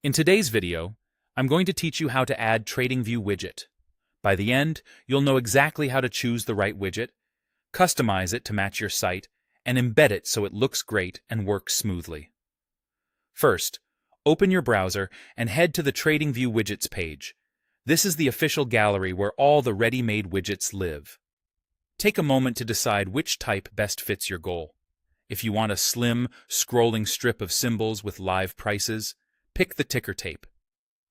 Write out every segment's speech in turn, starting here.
In today's video, I'm going to teach you how to add TradingView Widget. By the end, you'll know exactly how to choose the right widget, customize it to match your site, and embed it so it looks great and works smoothly. First, open your browser and head to the TradingView Widgets page. This is the official gallery where all the ready-made widgets live. Take a moment to decide which type best fits your goal. If you want a slim, scrolling strip of symbols with live prices, pick the ticker tape.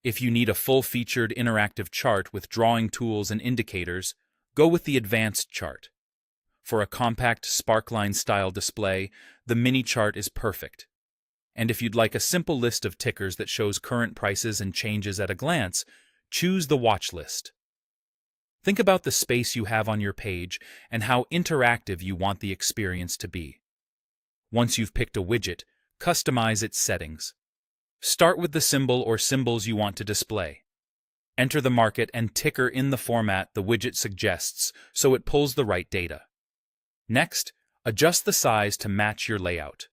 If you need a full-featured interactive chart with drawing tools and indicators, go with the advanced chart. For a compact sparkline-style display, the mini chart is perfect. And if you'd like a simple list of tickers that shows current prices and changes at a glance, choose the watch list. Think about the space you have on your page and how interactive you want the experience to be. Once you've picked a widget, customize its settings. Start with the symbol or symbols you want to display. Enter the market and ticker in the format the widget suggests so it pulls the right data. Next, adjust the size to match your layout.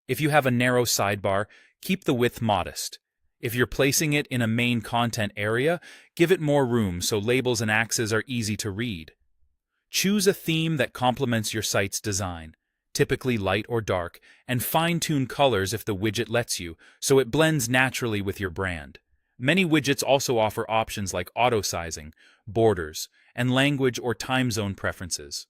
If you have a narrow sidebar, keep the width modest. If you're placing it in a main content area, give it more room so labels and axes are easy to read. Choose a theme that complements your site's design, typically light or dark, and fine-tune colors if the widget lets you, so it blends naturally with your brand. Many widgets also offer options like auto-sizing, borders, and language or time zone preferences.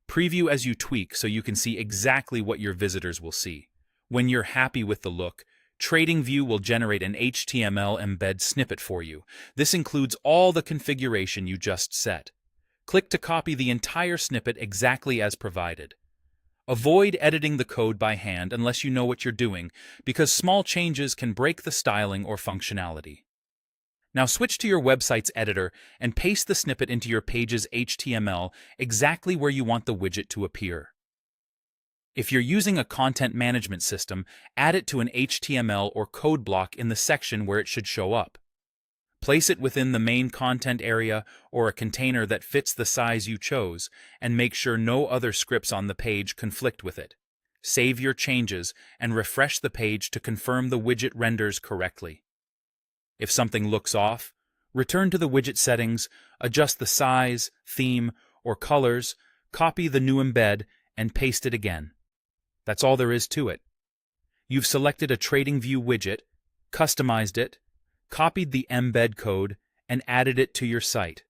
Preview as you tweak so you can see exactly what your visitors will see. When you're happy with the look, TradingView will generate an HTML embed snippet for you. This includes all the configuration you just set. Click to copy the entire snippet exactly as provided. Avoid editing the code by hand unless you know what you're doing, because small changes can break the styling or functionality. Now switch to your website's editor and paste the snippet into your page's HTML exactly where you want the widget to appear. If you're using a content management system, add it to an HTML or code block in the section where it should show up. Place it within the main content area or a container that fits the size you chose, and make sure no other scripts on the page conflict with it. Save your changes and refresh the page to confirm the widget renders correctly. If something looks off, return to the widget settings, adjust the size, theme, or colors, copy the new embed, and paste it again. That's all there is to it. You've selected a TradingView widget, customized it, copied the embed code, and added it to your site.